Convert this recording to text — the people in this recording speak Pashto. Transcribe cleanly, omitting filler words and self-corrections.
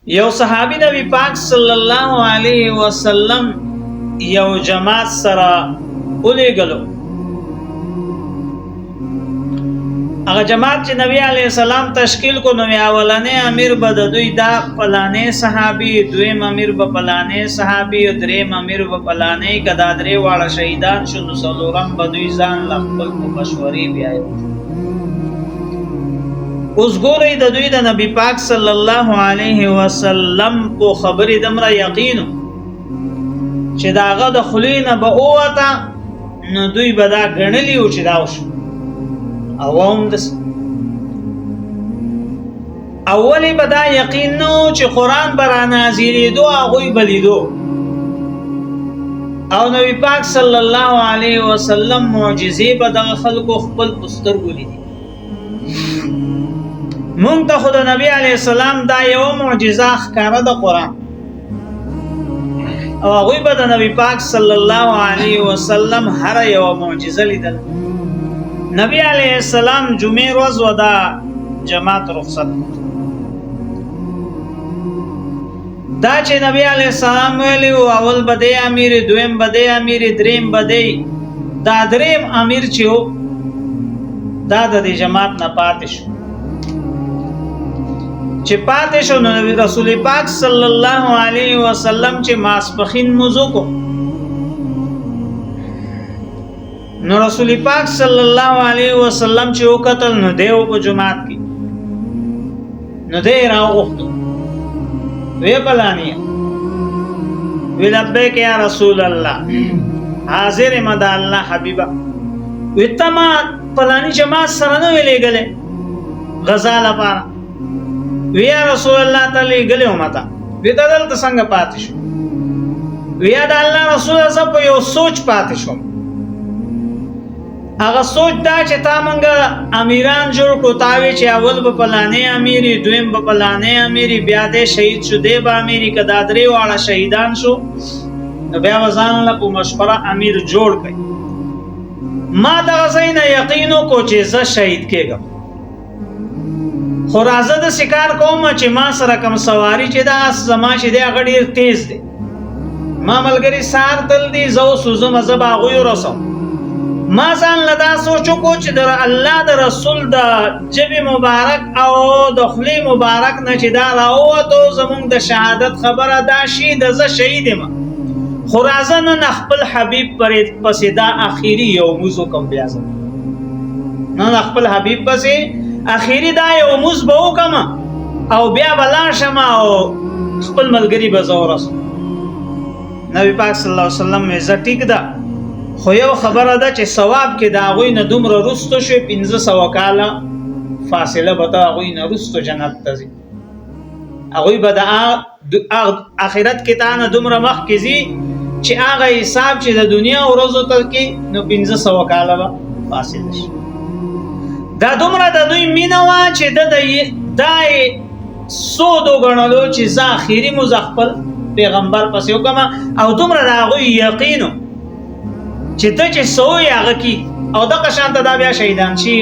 یو صحابي نبی پاک صلی الله علیه وسلم یو جماعت سره ولېږلو. هغه جماعت چې نبی علیه السلام تشکیل کو، نو اولنې امیر به د دوی دا فلانې صحابي، دویم امیر به فلانې صحابي، او دریم امیر به فلانې. کدا درې واړه شهیدان شو، نو څلورم به دوی ځان له خپل مشورې بیایي. اوس ګورئ د دوی د نبی پاک صلی الله علیه وسلم په خبرې دمره یقینو چې داغه د خلینه به اوته، نو دوی به دا ګڼلی و چې دا وشو. اوام دس اولی به دا یقین نو چې قرآن به را نازلېدو، هغوی به لیدو. او نبی پاک صلی الله علیه وسلم معجزې به دغه خلکو خپل په سترګو لیدي. مونږ ته خو د نبی علیه السلام دا یو معجزه ښکاره د قرآن، او هغوی به د نبی پاک صلی الله علیه وسلم هر یو معجزه لیدل. نبی علیه السلام جمعې ورځ و دا جماعت رخصت. دا چې نبی علیه السلام ویلی و اول به دی امیر، دویم به دی امیر، دریم به دی، دا دریم امیر چې و دا د دې جماعت نه پاتې شو. چې پاتې شو، نو رسول پاک صلی الله علیه وسلم چې ماسپخین موضوع کو، نو رسول پاک صلی الله علیه وسلم چې وکتل، نو دیو په جماعت کې نو دی راوغوښتو، وی پلانیه، وی لبیک یا رسول الله، حاضر یم د الله حبیبه. وی ته ما پلانی جماعت سره نه وی لېږلی غزا لپاره؟ وی یا رسول الله ته لېږلی وم ته. وی ته دلته څنګه پاتې شو؟ وی یا د الله رسول زه په یو سوچ پاتې شوم. هغه سوچ دا چې تا منګه امیران جوړ کو، تاوی چې اول به فلانې امیری، دویم به فلانې امیری، بیا دې شهید شو، دې به امیری. که دا درې واړه شهیدان شو، نو بیا به ځان له په مشوره امیر جوړ کړي. ما دغه ځای نه یقین وکړو چې زه شهید کېږم، خو راځه د شکار کوم چې ما سره کوم سواری چې دا اس زما چې دی هغه ډېر تیز دی. ما ملګري سار تل دی، زه اوس وځم، زه به هغوی ورسوم. ما ځان له دا سوچ وکړو چې د الله د رسول د ژبې مبارک او د خولې مبارک نه چې دا راووتو، زمونږ د شهادت خبره دا شي د زه شهید یم. خو راځه نن خپل حبیب پسې دا اخري یو مونځ وکړم. بیا زه نن خپل حبیب پسې اخیری دا یو موز به وکم، او بیا به لاړ شم او خپل ملګري به زه ورسوم. نبی پاک صلی الله علیه وسلم وی زه ټیک ده، خو یو خبره ده چې ثواب کې د هغوی نه دومره رستو شوی، 500 کاله فاصله به ته هغوی نه رستو جنت ته ځي. هغوی به د آخرت کې تا نه دومره مخکې ځي چې هغه حساب چې د دنیا ورځو ته کې، نو 500 کاله به فاصله شي. دا دومره د دوی مینه وه چې دا سود وګڼلو چې زه اخري مو زه خپل پیغمبر پسې وکړم، او دومره د هغوی یقین و چې ته چې څه وایې هغه کي، او دغه شانته دا بیا شهیدان شي.